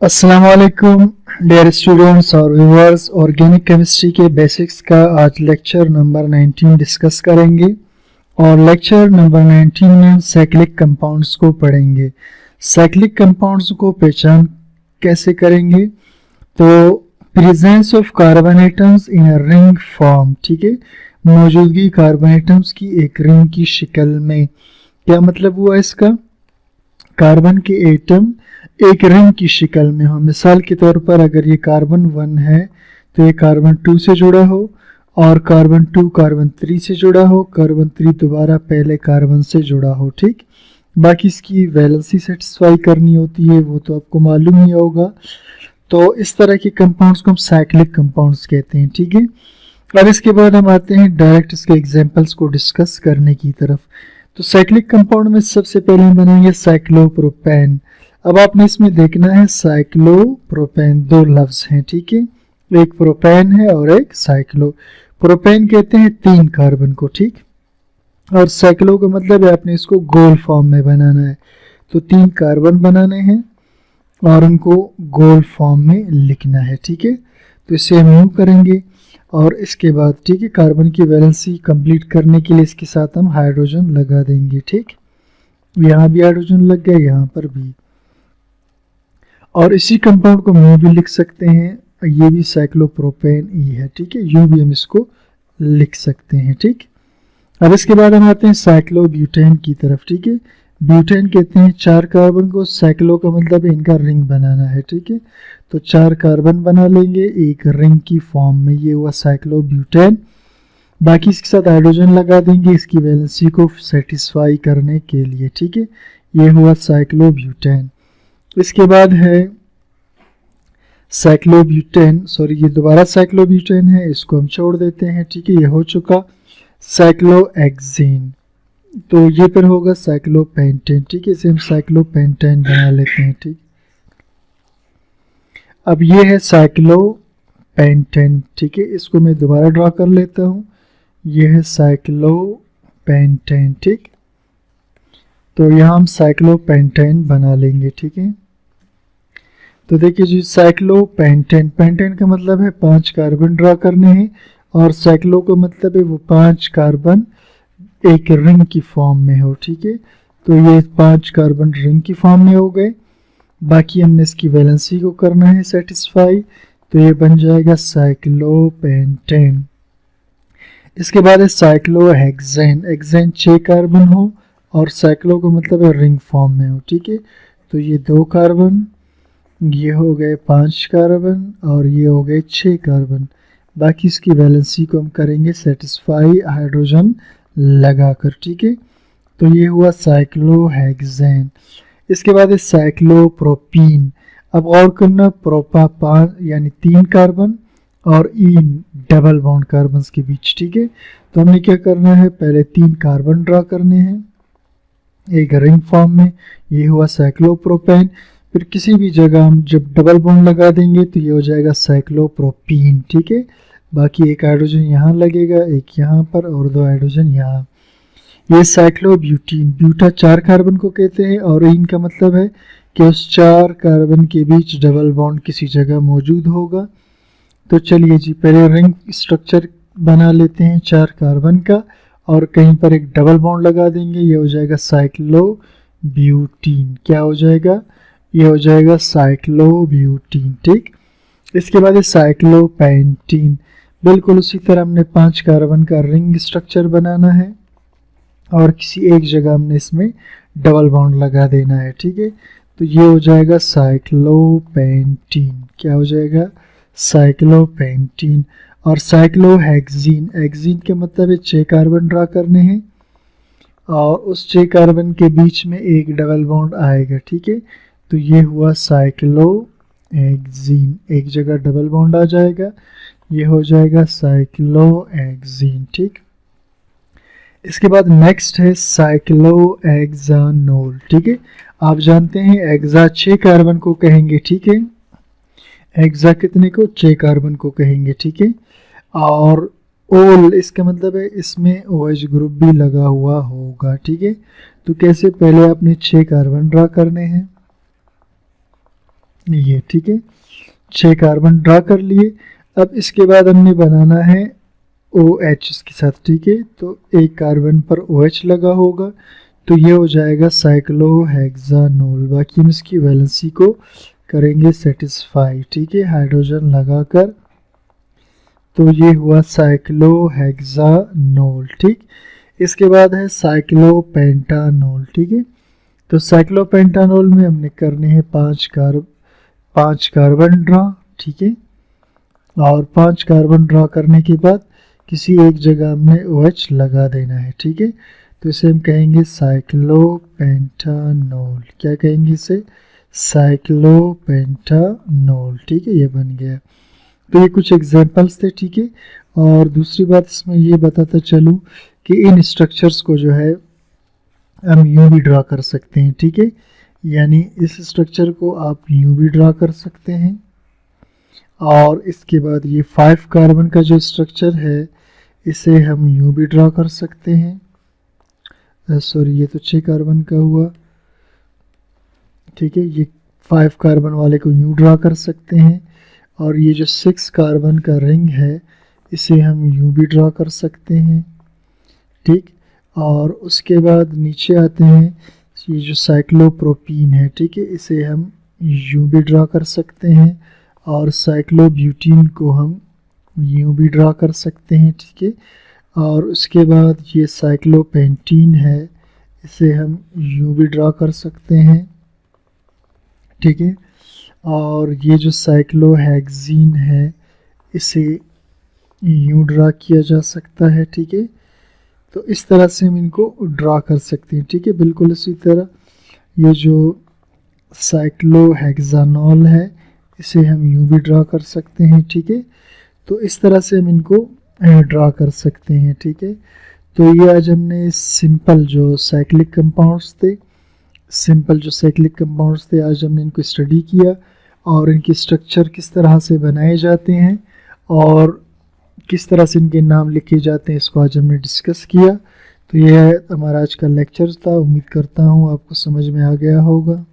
अस्सलाम वालेकुम dear students और व्यूअर्स। ऑर्गेनिक केमिस्ट्री के बेसिक्स का आज लेक्चर नंबर 19 डिस्कस करेंगे और लेक्चर नंबर 19 में साइक्लिक कंपाउंड्स को पढ़ेंगे। साइक्लिक कंपाउंड्स को पहचान कैसे करेंगे? तो presence of carbon atoms in a ring form, ठीक है, मौजूदगी कार्बन एटम्स की एक रिंग की शक्ल में। क्या मतलब हुआ इसका? कार्बन के एटम एक रिंग की शक्ल में हो। मिसाल के तौर पर अगर ये कार्बन 1 है तो ये कार्बन 2 से जुड़ा हो और कार्बन 2 कार्बन 3 से जुड़ा हो, कार्बन 3 दोबारा पहले कार्बन से जुड़ा हो। ठीक, बाकी इसकी वैलेंसी सेटिस्फाई करनी होती है, वो तो आपको मालूम ही होगा। तो इस तरह के कंपाउंड्स को हम साइक्लिक कंपाउंड्स कहते हैं। ठीक है, अब इसके बाद हम आते हैं डायरेक्ट इसके एग्जांपल्स को डिस्कस करने की तरफ। तो साइक्लिक कंपाउंड में सबसे पहले हम बनाएंगे साइक्लोप्रोपेन। अब आपने इसमें देखना है साइक्लोप्रोपेन, दो लफ्ज हैं, ठीक है, एक प्रोपेन है और एक साइक्लो। प्रोपेन कहते हैं 3 कार्बन को, ठीक, और साइक्लो का मतलब है आपने इसको गोल फॉर्म में बनाना है। तो 3 कार्बन बनाने हैं और उनको गोल फॉर्म में लिखना है। ठीक है, तो इसे हम यूं करेंगे और इसके बाद, ठीक है, कार्बन की वैलेंसी कंप्लीट करने के लिए इसके साथ हम हाइड्रोजन लगा देंगे। ठीक, यहाँ भी हाइड्रोजन लग गया, यहाँ पर भी। और इसी कंपाउंड को हम भी लिख सकते हैं, ये भी साइक्लोप्रोपेन ई है। ठीक है, यू भी हम इसको लिख सकते हैं। ठीक, अब इसके बाद हम आते हैं साइक्लोब्यूटेन की तरफ। ठीक है, ब्यूटेन कहते हैं 4 कार्बन को, साइक्लो का मतलब है इनका रिंग बनाना है। ठीक है, तो 4 कार्बन बना लेंगे एक रिंग की फॉर्म में, ये हुआ साइक्लोब्यूटेन। बाकी इसके साथ हाइड्रोजन लगा देंगे इसकी वैलेंसी को सेटिस्फाई करने के लिए। ठीक है, ये हुआ साइक्लोब्यूटेन। इसके बाद है साइक्लोब्यूटेन, सॉरी ये दोबारा साइक्लोब्यूटेन है, इसको हम छोड़ देते हैं। ठीक है, ये हो चुका साइक्लोहेक्सेन। तो ये फिर होगा साइक्लोपेंटेन। ठीक है, इसे हम साइक्लोपेंटेन बना लेते हैं। ठीक, अब ये है साइक्लोपेंटेन। ठीक है, इसको मैं दोबारा ड्रॉ कर लेता हूँ, ये है साइक्लोपेंटेन। ठीक, तो यहाँ हम साइक्लोपेंटेन बना लेंगे। ठीक है, तो देखिए जी, साइक्लोपेंटेन, पेंटेन का मतलब है 5 कार्बन ड्रॉ करने हैं और साइक्लो का मतलब है वो 5 कार्बन एक रिंग की फॉर्म में हो। ठीक है, तो ये 5 कार्बन रिंग की फॉर्म में हो गए। बाकी हमने इसकी वैलेंसी को करना है सेटिस्फाई, तो ये बन जाएगा साइक्लोपेंटेन। इसके बाद है साइक्लोहेक्सेन। हेक्सेन 6 कार्बन हो और साइक्लो का मतलब है रिंग फॉर्म में हो। ठीक है, तो ये 2 कार्बन, ये हो गए 5 कार्बन और ये हो गए 6 कार्बन। बाकी इसकी वैलेंसी को हम करेंगे सेटिस्फाई हाइड्रोजन लगाकर। ठीक है, तो ये हुआ साइक्लोहेक्सेन। इसके बाद है साइक्लोप्रोपीन। अब गौर करना, प्रोपा 5 यानी 3 कार्बन और इन डबल बॉन्ड कार्बन के बीच। ठीक है, तो हमने क्या करना है, पहले 3 कार्बन ड्रॉ करने हैं एक रिंग फॉर्म में, ये हुआ साइक्लोप्रोपेन। फिर किसी भी जगह हम जब डबल बॉन्ड लगा देंगे तो ये हो जाएगा साइक्लोप्रोपीन। ठीक है, बाकी एक हाइड्रोजन यहाँ लगेगा, एक यहाँ पर और 2 हाइड्रोजन यहाँ। ये साइक्लोब्यूटीन, ब्यूटा 4 कार्बन को कहते हैं और इन का मतलब है कि उस 4 कार्बन के बीच डबल बॉन्ड किसी जगह मौजूद होगा। तो चलिए जी, पहले रिंग स्ट्रक्चर बना लेते हैं 4 कार्बन का और कहीं पर एक डबल बॉन्ड लगा देंगे, ये हो जाएगा साइक्लोब्यूटीन। क्या हो जाएगा? ये हो जाएगा साइक्लोब्यूटीन। ठीक, इसके बाद है साइक्लोपेंटीन। बिल्कुल उसी तरह हमने 5 कार्बन का रिंग स्ट्रक्चर बनाना है और किसी एक जगह हमने इसमें डबल बॉन्ड लगा देना है। ठीक है, तो ये हो जाएगा साइक्लोपेंटीन। क्या हो जाएगा? साइक्लोपेंटीन। और साइक्लोहेक्सीन, हेक्सीन के मतलब है 6 कार्बन ड्रा करने हैं और उस 6 कार्बन के बीच में एक डबल बॉन्ड आएगा। ठीक है, तो ये हुआ साइक्लोहेक्सीन, एक जगह डबल बॉन्ड आ जाएगा, ये हो जाएगा साइक्लोहेक्सीन। ठीक, इसके बाद नेक्स्ट है साइक्लोहेक्सानोल। ठीक है, आप जानते हैं हेक्सा 6 कार्बन को कहेंगे। ठीक है, हेक्सा कितने को? 6 कार्बन को कहेंगे। ठीक है, और ओल इसका मतलब है इसमें OH ग्रुप भी लगा हुआ होगा। ठीक है, तो कैसे? पहले आपने 6 कार्बन ड्रा करने हैं ये, ठीक है। 6 कार्बन ड्रा कर लिए। अब इसके बाद हमने बनाना है OH इसके साथ, ठीक है। तो एक कार्बन पर OH लगा होगा, तो ये हो जाएगा साइक्लोहेक्सानोल। बाकी हम इसकी वैलेंसी को करेंगे सेटिस्फाई, ठीक है, हाइड्रोजन लगाकर। तो ये हुआ साइक्लोहेक्सानोल, ठीक। इसके बाद है साइक्लोपेंटानोल, ठीक है। तो साइक्लोपेंटानोल में हमने करने हैं 5 कार्बन ड्रा, ठीक है। और 5 कार्बन ड्रा करने के बाद किसी एक जगह हमने OH लगा देना है, ठीक है। तो इसे हम कहेंगे साइक्लोपेंटानोल। क्या कहेंगे इसे? साइक्लोपेंटानोल, ठीक है। ये बन गया। तो ये कुछ एग्जांपल्स थे, ठीक है। और दूसरी बात इसमें ये बताता चलूँ कि इन स्ट्रक्चर्स को जो है हम यूं भी ड्रा कर सकते हैं, ठीक है। यानी इस स्ट्रक्चर को आप यूं भी ड्रा कर सकते हैं। और इसके बाद ये 5 कार्बन का जो स्ट्रक्चर है इसे हम यूं भी ड्रा कर सकते हैं। सॉरी, ये तो 6 कार्बन का हुआ, ठीक है। ये 5 कार्बन वाले को यूं ड्रा कर सकते हैं। और ये जो 6 कार्बन का रिंग है इसे हम यूं भी ड्रा कर सकते हैं, ठीक। और उसके बाद नीचे आते हैं, ये जो साइक्लोप्रोपीन है, ठीक है, इसे हम यूं भी ड्रा कर सकते हैं। और साइक्लोब्यूटीन को हम यूं भी ड्रा कर सकते हैं, ठीक है। और उसके बाद ये साइक्लोपेंटीन है, इसे हम यूं भी ड्रा कर सकते हैं, ठीक है। और ये जो साइक्लोहेक्सीन है इसे यूं ड्रा किया जा सकता है, ठीक है। तो इस तरह से हम इनको ड्रा कर सकते हैं, ठीक है। बिल्कुल इसी तरह ये जो साइक्लोहेक्सानोल है इसे हम यूं भी ड्रा कर सकते हैं, ठीक है। तो इस तरह से हम इनको ड्रा कर सकते हैं, ठीक है। तो ये आज हमने सिंपल जो साइक्लिक कंपाउंड्स थे आज हमने इनको स्टडी किया और इनकी स्ट्रक्चर किस तरह से बनाए जाते हैं और किस तरह से इनके नाम लिखे जाते हैं, इसको आज हमने डिस्कस किया। तो यह हमारा आज का लेक्चर था। उम्मीद करता हूँ आपको समझ में आ गया होगा।